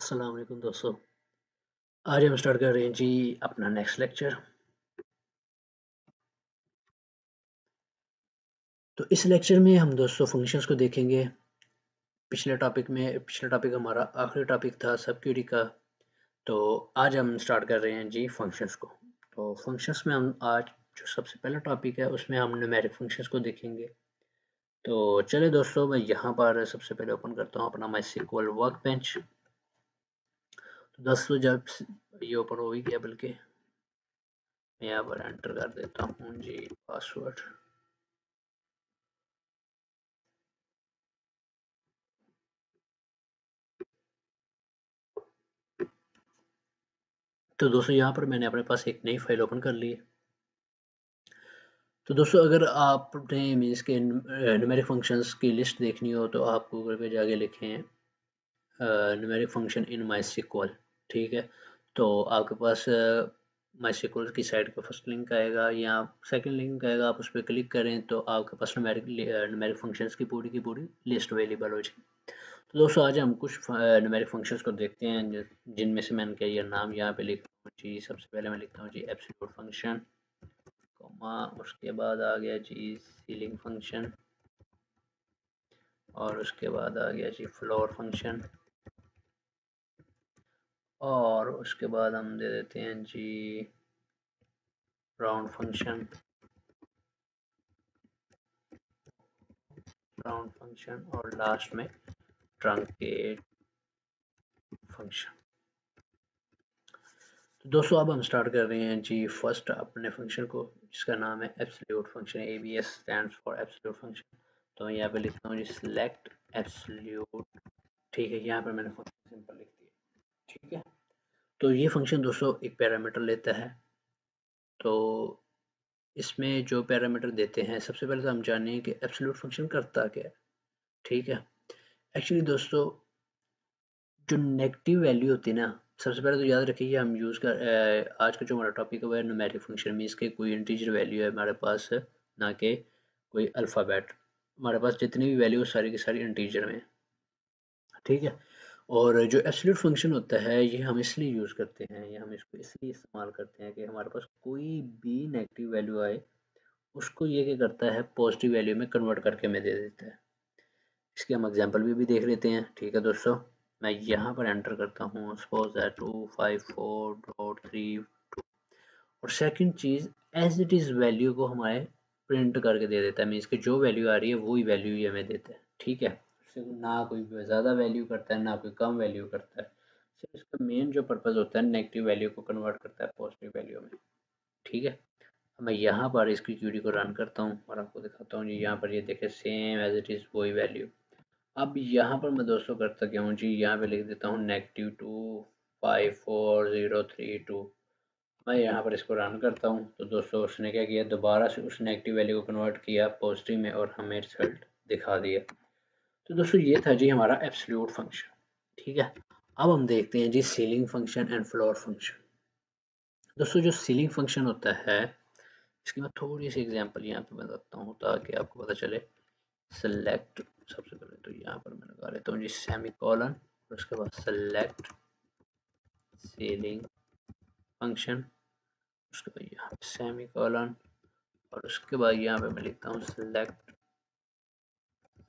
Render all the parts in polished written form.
अस्सलाम वालेकुम दोस्तों। आज हम स्टार्ट कर रहे हैं जी अपना नेक्स्ट लेक्चर। तो इस लेक्चर में हम दोस्तों फंक्शंस को देखेंगे। पिछला टॉपिक हमारा आखिरी टॉपिक था सब क्वेरी का। तो आज हम स्टार्ट कर रहे हैं जी फंक्शंस को। तो फंक्शंस में हम आज जो सबसे पहला टॉपिक है उसमें हम न्यूमेरिक फंक्शंस को देखेंगे। तो चलिए दोस्तों, मैं यहाँ पर सबसे पहले ओपन करता हूँ अपना MySQL वर्कबेंच। तो दोस्तों जब ये ओपन हो ही गया, बल्कि मैं यहाँ पर एंटर कर देता हूँ जी पासवर्ड। तो दोस्तों यहाँ पर मैंने अपने पास एक नई फाइल ओपन कर ली है। तो दोस्तों अगर आपने मीन्स के न्यूमेरिक फंक्शंस की लिस्ट देखनी हो तो आप गूगल पे जाके लिखें न्यूमेरिक फंक्शन इन MySQL। ठीक है, तो आपके पास MySQL की साइट का फर्स्ट लिंक आएगा या सेकंड लिंक आएगा, आप उस पर क्लिक करें तो आपके पास न्यूमेरिक फंक्शंस की पूरी लिस्ट अवेलेबल हो जाएगी। तो दोस्तों आज हम कुछ न्यूमेरिक फंक्शंस को देखते हैं जिनमें से मैंने क्या ये नाम यहाँ पे लिखा हूँ जी। सबसे पहले मैं लिखता हूँ जी एब्सोल्यूट फंक्शन, उसके बाद आ गया जी सीलिंग फंक्शन, और उसके बाद आ गया जी फ्लोर फंक्शन, और उसके बाद हम दे देते हैं जी राउंड फंक्शन, और लास्ट में ट्रंकेट फंक्शन। तो दोस्तों अब हम स्टार्ट कर रहे हैं जी फर्स्ट अपने फंक्शन को, जिसका नाम है absolute function. ABS stands for absolute function. तो मैं यहाँ पे लिखता हूँ जी सिलेक्ट एब्सोल्यूट। ठीक है, यहाँ पर मैंने फंक्शन सिंपल लिख दिया। ठीक है, तो ये फंक्शन दोस्तों एक पैरामीटर लेता है। तो इसमें जो पैरामीटर देते हैं, सबसे पहले तो हम जानें कि एब्सोल्यूट फंक्शन करता क्या है। ठीक है, एक्चुअली दोस्तों जो नेगेटिव वैल्यू होती है ना, सबसे पहले तो याद रखिए हम आज का जो हमारा टॉपिक है वो है न्यूमेरिक फंक्शन। मीन्स के कोई इंटीजर वैल्यू है हमारे पास, ना कि कोई अल्फ़ाबेट। हमारे पास जितनी भी वैल्यू सारी की सारी इंटीजर में। ठीक है, और जो एब्सोल्यूट फंक्शन होता है ये हम इसलिए यूज़ करते हैं, या हम इसको इसलिए इस्तेमाल करते हैं कि हमारे पास कोई भी नेगेटिव वैल्यू आए, उसको ये क्या करता है पॉजिटिव वैल्यू में कन्वर्ट करके हमें दे देता है। इसके हम एग्जांपल भी देख लेते हैं। ठीक है दोस्तों, मैं यहाँ पर एंटर करता हूँ सपोज दैट 254.3, और सेकंड चीज़ एज इट इज़ वैल्यू को हमारे प्रिंट करके दे देता है। मीन्स कि जो वैल्यू आ रही है वही वैल्यू ही हमें देता है। ठीक है, ना कोई ज़्यादा वैल्यू करता है ना कोई कम वैल्यू करता है। सिर्फ इसका मेन जो पर्पज़ होता है नेगेटिव वैल्यू को कन्वर्ट करता है पॉजिटिव वैल्यू में। ठीक है, मैं यहाँ पर इसकी क्यूरी को रन करता हूँ और आपको दिखाता हूँ जी। यहाँ पर ये देखें सेम एज इट इज़ वही वैल्यू। अब यहाँ पर मैं दोस्तों करता क्या हूँ जी, यहाँ पे लिख देता हूँ -254.032। मैं यहाँ पर इसको रन करता हूँ तो दोस्तों उसने क्या किया, दोबारा से उस नेगेटिव वैल्यू को कन्वर्ट किया पॉजिटिव में और हमें रिजल्ट दिखा दिया। तो दोस्तों ये था जी हमारा एब्सोल्यूट फंक्शन। ठीक है, अब हम देखते हैं जी ceiling function and floor function. दोस्तों जो सीलिंग फंक्शन होता है, इसकी मैं थोड़ी सी एग्जांपल यहाँ पे बताता हूँ ताकि आपको पता चले। सेलेक्ट, सबसे पहले तो यहाँ पर मैं लगा लेता हूँ जी सेमी कॉलन, और उसके बाद सेलेक्ट सीलिंग फंक्शन, उसके बाद यहाँ पे सेमी कॉलन, और उसके बाद यहाँ पे मैं लिखता हूँ सेलेक्ट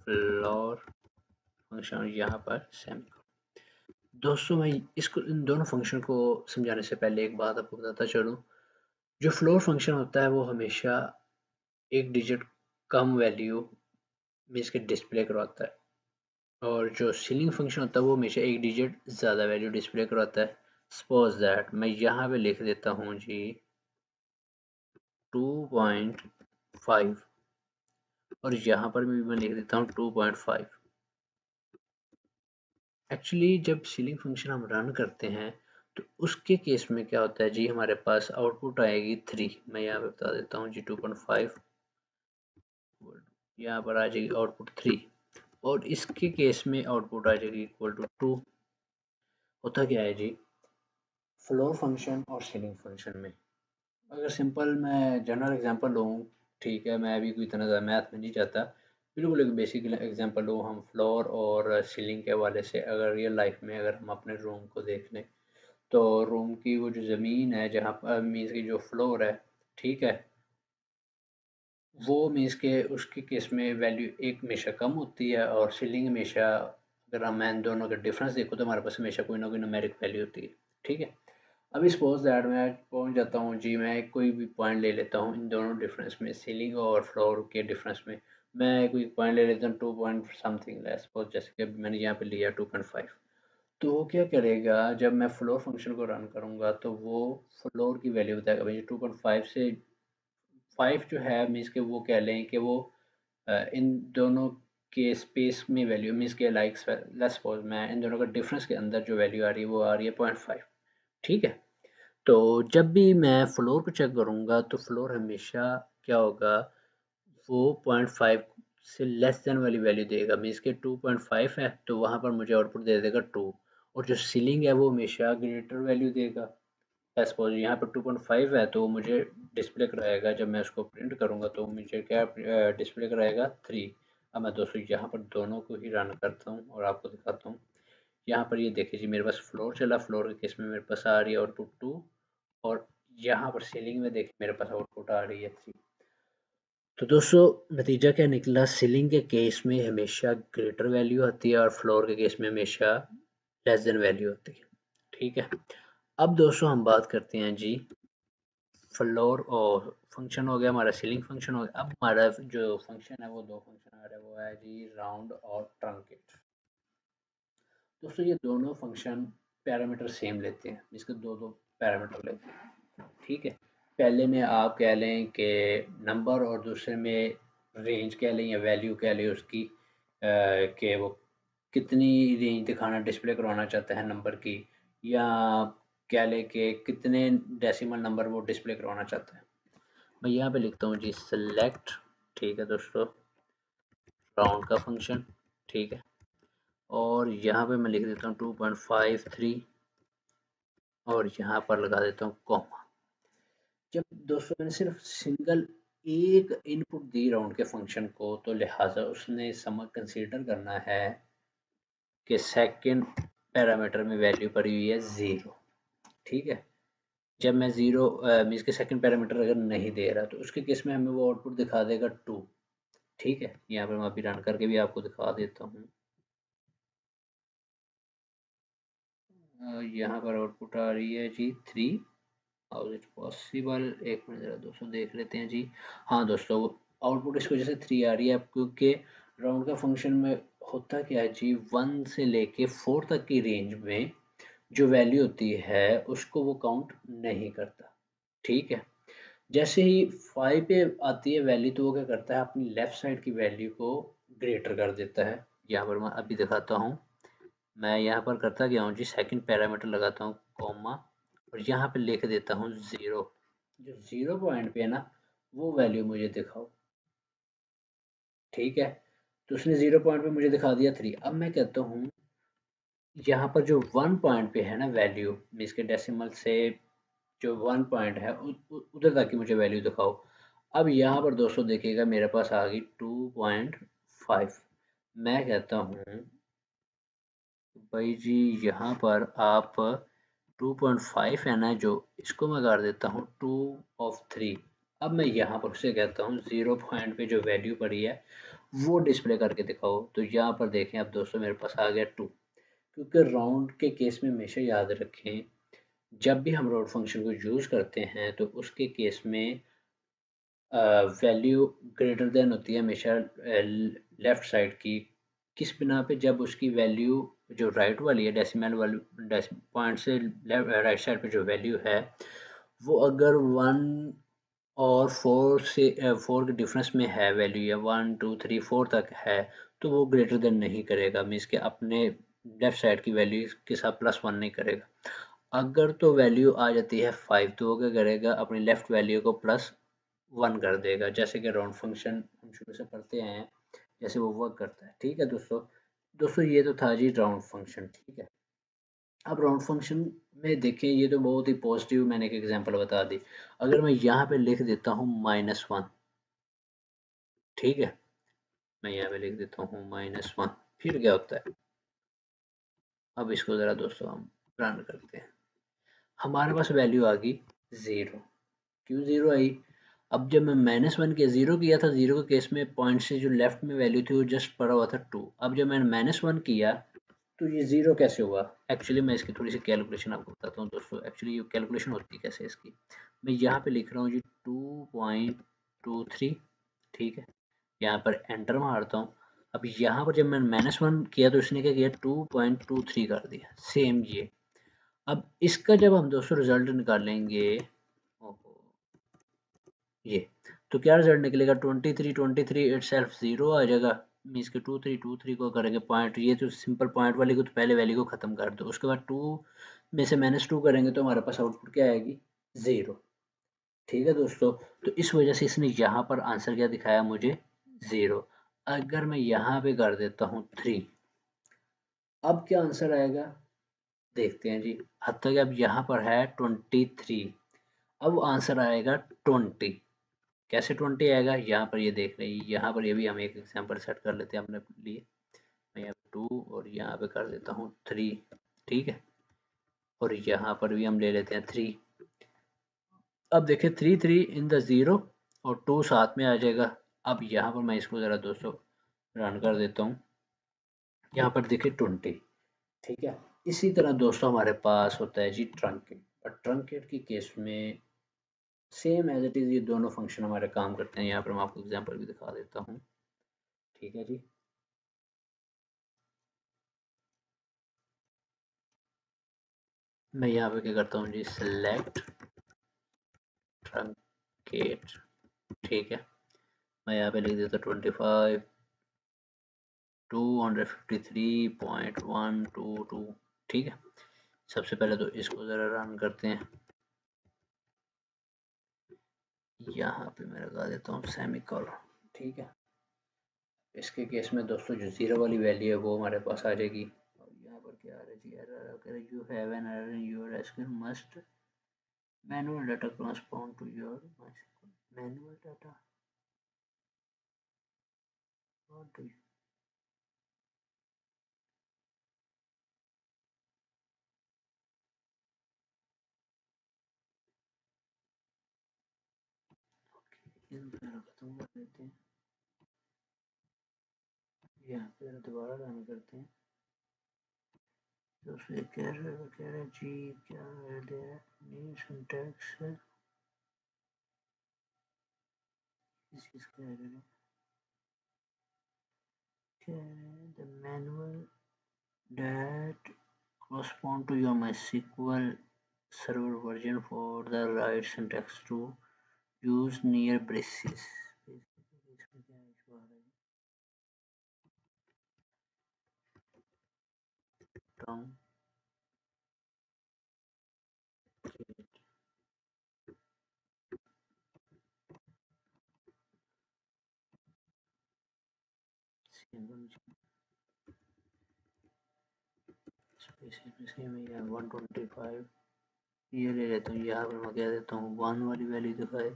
फ्लोर फंक्शन, और यहाँ पर सेमी। दोस्तों मैं इसको इन दोनों फंक्शन को समझाने से पहले एक बात आपको बताता चलूँ। जो फ्लोर फंक्शन होता है वो हमेशा एक डिजिट कम वैल्यू मीन्स के डिस्प्ले करवाता है, और जो सीलिंग फंक्शन होता है वो हमेशा एक डिजिट ज़्यादा वैल्यू डिस्प्ले करवाता है। सपोज दैट मैं यहाँ पे लिख देता हूँ जी 2.5, और यहाँ पर भी मैं लिख देता हूँ 2.5। एक्चुअली जब सीलिंग फंक्शन हम रन करते हैं तो उसके केस में क्या होता है जी, हमारे पास आउटपुट आएगी 3। मैं यहाँ पे बता देता हूँ जी 2.5, यहाँ पर आ जाएगी आउटपुट 3, और इसके केस में आउटपुट आ जाएगी इक्वल टू 2। होता क्या है जी फ्लोर फंक्शन और सीलिंग फंक्शन में, अगर सिंपल मैं जनरल एग्जांपल लूँ, ठीक है, मैं अभी कोई इतना ज़्यादा मैथ में नहीं जाता, बिल्कुल एक बेसिक एग्जांपल हो हम फ्लोर और सीलिंग के हवाले से, अगर रियल लाइफ में अगर हम अपने रूम को देख लें, तो रूम की वो जो ज़मीन है जहाँ पर मीन्स की जो फ्लोर है, ठीक है, वो मीन्स के उसकी केस में वैल्यू एक हमेशा कम होती है और सीलिंग हमेशा, अगर हम मैं इन दोनों का डिफरेंस देखो तो हमारे पास हमेशा कोई ना कोई न्यूमेरिक वैल्यू होती है, ठीक है। अभी सपोज दैट मैं पहुंच जाता हूँ जी, मैं कोई भी पॉइंट ले लेता हूँ इन दोनों डिफरेंस में, सीलिंग और फ्लोर के डिफरेंस में, मैं कोई पॉइंट ले लेता हूँ 2 पॉइंट समथिंग, सपोज जैसे कि अभी मैंने यहाँ पे लिया 2.5। तो वो क्या करेगा, जब मैं फ्लोर फंक्शन को रन करूँगा तो वो फ्लोर की वैल्यू बताएगा भाई 2.5 से 5 जो है, मीन्स के वो कह लें कि वो इन दोनों के स्पेस में वैल्यू मीन्स के लाइक लेट्स सपोज मैं इन दोनों का डिफरेंस के अंदर जो वैल्यू आ रही है वो आ रही है 0.5, ठीक है। तो जब भी मैं फ्लोर को चेक करूँगा तो फ्लोर हमेशा क्या होगा, वो 0.5 से लेस देन वाली वैल्यू देगा, मीन्स के 2.5 है तो वहाँ पर मुझे आउटपुट दे देगा 2, और जो सीलिंग है वो हमेशा ग्रेटर वैल्यू देगा। सपोज यहाँ पर 2.5 है तो मुझे डिस्प्ले कराएगा, जब मैं उसको प्रिंट करूँगा तो मुझे क्या डिस्प्ले कराएगा 3। अब मैं दोस्तों यहाँ पर दोनों को ही रन करता हूँ और आपको दिखाता हूँ। यहाँ पर ये देखिए जी, मेरे पास फ्लोर चला, फ्लोर के केस में मेरे पास आ रही है आउटपुट 2, और यहाँ पर सीलिंग में देखिए मेरे पास आउटपुट आ रही है 3। तो दोस्तों नतीजा क्या निकला, सीलिंग के केस में हमेशा ग्रेटर वैल्यू आती है और फ्लोर के केस में हमेशा लेस देन वैल्यू होती है, ठीक है। अब दोस्तों हम बात करते हैं जी, फ्लोर और फंक्शन हो गया हमारा, सीलिंग फंक्शन हो गया। अब हमारा जो फंक्शन है वो दो फंक्शन आ रहा है, वो है जी राउंड और ट्रंकेट। दोस्तों ये दोनों फंक्शन पैरामीटर सेम लेते हैं, इसके दो दो पैरामीटर लेते हैं, ठीक है। पहले में आप कह लें कि नंबर और दूसरे में रेंज कह लें या वैल्यू कह लें उसकी, कि वो कितनी रेंज दिखाना डिस्प्ले करवाना चाहता है नंबर की, या कह लें कि कितने डेसिमल नंबर वो डिस्प्ले करवाना चाहता है। मैं यहाँ पे लिखता हूँ जी सेलेक्ट, ठीक है दोस्तों, राउंड का फंक्शन, ठीक है, और यहाँ पे मैं लिख देता हूँ 2.53 और यहाँ पर लगा देता हूँ कॉमा। जब दोस्तों मैंने सिर्फ सिंगल एक इनपुट दी राउंड के फंक्शन को, तो लिहाजा उसने समझ कंसीडर करना है कि सेकंड पैरामीटर में वैल्यू पड़ी हुई है 0, ठीक है। जब मैं 0 मीन्स के सेकंड पैरामीटर अगर नहीं दे रहा तो उसके केस में हमें वो आउटपुट दिखा देगा 2, ठीक है। यहाँ पर मैं अभी रन करके भी आपको दिखा देता हूँ। यहाँ पर आउटपुट आ रही है जी 3। हाउ इज पॉसिबल, एक मिनट जरा दोस्तों देख लेते हैं जी। हाँ दोस्तों, आउटपुट इस वजह से 3 आ रही है, क्योंकि राउंड का फंक्शन में होता क्या है जी, 1 से लेके 4 तक की रेंज में जो वैल्यू होती है उसको वो काउंट नहीं करता, ठीक है। जैसे ही 5 पे आती है वैल्यू तो वो क्या करता है, अपनी लेफ्ट साइड की वैल्यू को ग्रेटर कर देता है। यहाँ पर मैं अभी दिखाता हूँ, मैं यहाँ पर करता क्या हूँ जी, सेकंड पैरामीटर लगाता हूँ कॉमा, और यहाँ पे लिख देता हूँ 0। जो 0 पॉइंट पे है ना, वो वैल्यू मुझे दिखाओ, ठीक है। तो उसने 0 पॉइंट पे मुझे दिखा दिया 3। अब मैं कहता हूँ यहाँ पर जो 1 पॉइंट पे है ना वैल्यू, मीन्स के डेसिमल से जो 1 पॉइंट है उधर तक की मुझे वैल्यू दिखाओ। अब यहाँ पर दोस्तों देखिएगा मेरे पास आ गई 2.5। मैं कहता हूँ भाई जी, यहाँ पर आप 2.5 है ना जो, इसको मैं कर देता हूँ 2/3। अब मैं यहाँ पर से कहता हूँ 0 पॉइंट पे जो वैल्यू पड़ी है वो डिस्प्ले करके दिखाओ। तो यहाँ पर देखें अब दोस्तों मेरे पास आ गया 2, क्योंकि राउंड के केस में हमेशा याद रखें, जब भी हम राउंड फंक्शन को यूज़ करते हैं तो उसके केस में वैल्यू ग्रेटर देन होती है हमेशा लेफ्ट साइड की। किस बिना पे, जब उसकी वैल्यू जो राइट वाली है डेसिमल वाली पॉइंट से राइट साइड पे जो वैल्यू है वो अगर 1 और 4 से 4 के डिफरेंस में है वैल्यू, या 1 2 3 4 तक है, तो वो ग्रेटर देन नहीं करेगा, मीन्स के अपने लेफ्ट साइड की वैल्यू के साथ +1 नहीं करेगा। अगर तो वैल्यू आ जाती है 5 तो वो क्या करेगा, अपनी लेफ्ट वैल्यू को +1 कर देगा, जैसे कि राउंड फंक्शन हम शुरू से पढ़ते आए हैं, जैसे वो वर्क करता है, ठीक है दोस्तों। दोस्तों ये तो था जी राउंड फंक्शन, ठीक है। अब राउंड फंक्शन में देखें, ये तो बहुत ही पॉजिटिव मैंने एक एग्जांपल बता दी। अगर मैं यहाँ पे लिख देता हूँ -1, ठीक है, मैं यहाँ पे लिख देता हूँ -1। फिर क्या होता है, अब इसको ज़रा दोस्तों हम रन करते हैं। हमारे पास वैल्यू आ गई 0। क्यों 0 आई? अब जब मैं -1 किया, 0 किया था, 0 के केस में पॉइंट से जो लेफ्ट में वैल्यू थी वो जस्ट पड़ा हुआ था 2। अब जब मैंने -1 किया तो ये 0 कैसे हुआ? एक्चुअली मैं इसकी थोड़ी सी कैलकुलेशन आपको बताता हूँ दोस्तों। एक्चुअली ये कैलकुलेशन होती है कैसे इसकी, मैं यहाँ पे लिख रहा हूँ जी 2.23, ठीक है, यहाँ पर एंटर मारता हूँ। अब यहाँ पर जब मैंने -1 किया तो इसने क्या किया, 2.23 कर दिया, सेम ये। अब इसका जब हम दोस्तों रिजल्ट निकालेंगे, ओहो, ये तो क्या रिजल्ट निकलेगा, 23 इटसेल्फ 0 आ जाएगा। मीन्स के 23 को करेंगे पॉइंट, ये तो सिंपल पॉइंट वाली को तो पहले वैल्यू को खत्म कर दो, उसके बाद 2 में से -2 करेंगे तो हमारे पास आउटपुट क्या आएगी, 0। ठीक है दोस्तों, तो इस वजह से इसने यहाँ पर आंसर क्या दिखाया मुझे, 0। अगर मैं यहाँ पे कर देता हूँ 3, अब क्या आंसर आएगा देखते हैं जी। हद तक अब यहाँ पर है 23, अब आंसर आएगा 20। कैसे 20 आएगा, यहाँ पर ये देख रहे हैं, यहाँ पर ये भी हम एक एग्जांपल सेट कर लेते हैं अपने लिए। मैं यहाँ 2 और यहाँ पे कर देता हूँ 3, ठीक है, और यहाँ पर भी हम ले लेते हैं 3। अब देखिए 3 इन द 0 और 2 साथ में आ जाएगा। अब यहाँ पर मैं इसको ज़रा दोस्तों रन कर देता हूँ, यहाँ पर देखिए 20, ठीक है। इसी तरह दोस्तों हमारे पास होता है जी ट्रंकेट, और ट्रंकेट की केस में सेम एज इट इज़ ये दोनों फंक्शन हमारे काम करते हैं। यहाँ पर मैं आपको एग्जांपल भी दिखा देता हूँ, ठीक है जी। मैं यहाँ पे क्या करता हूँ जी, सेलेक्ट ट्रंकेट, ठीक है, मैं यहाँ पे लिख देता 25 253.122, ठीक है। सबसे पहले तो इसको ज़रा रन करते हैं, यहाँ पे मैं लगा देता हूँ सेमीकोलन, ठीक है। इसके केस में दोस्तों जो 0 वाली वैल्यू है वो हमारे पास आ जाएगी। और यहाँ पर क्या आ रहा है जी, एरर कह रहा है, you have an error in your SQL, must manual data correspond to your manual data, what do you, खत्म कर देते हैं, यहाँ पे दोबारा रन करते हैं। तो फिर कह रहे जी क्या दे न्यू सिंटैक्स है, इस चीज़ का एरर है, कह रहे हैं the manual that correspond to your MySQL server version for the right syntax to use near braces। में 125 ये ले लेता हूँ, यहाँ पर मैं क्या देता हूँ 1 वाली वैल्यू दिखाए,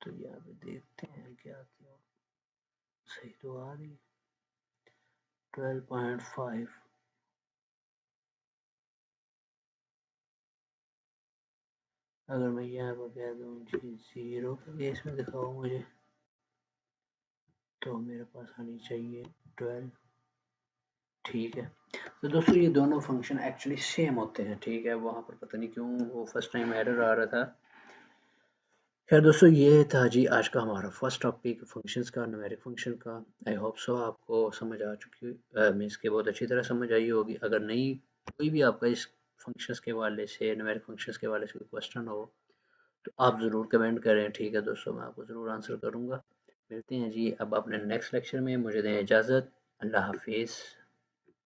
तो यहाँ पे देखते हैं क्या क्या सही तो आ रही है 12.5। अगर मैं यहाँ पर कह दूँ जी 0 के केस में दिखाओ मुझे, तो मेरे पास आनी चाहिए 12, ठीक है। तो दोस्तों ये दोनों फंक्शन एक्चुअली सेम होते हैं, ठीक है। वहाँ पर पता नहीं क्यों वो फर्स्ट टाइम एरर आ रहा था। खैर दोस्तों ये था जी आज का हमारा फर्स्ट टॉपिक फंक्शंस का, न्यूमेरिक फंक्शन का। आई होप सो आपको समझ आ चुकी, मीन्स के बहुत अच्छी तरह समझ आई होगी। अगर नहीं कोई भी आपका इस फंक्शंस के वाले से, न्यूमेरिक फंक्शंस के वाले से कोई क्वेश्चन हो तो आप ज़रूर कमेंट करें, ठीक है दोस्तों, मैं आपको ज़रूर आंसर करूँगा। मिलते हैं जी अब अपने नेक्स्ट लेक्चर में, मुझे दें इजाज़त, अल्लाह हाफिज़।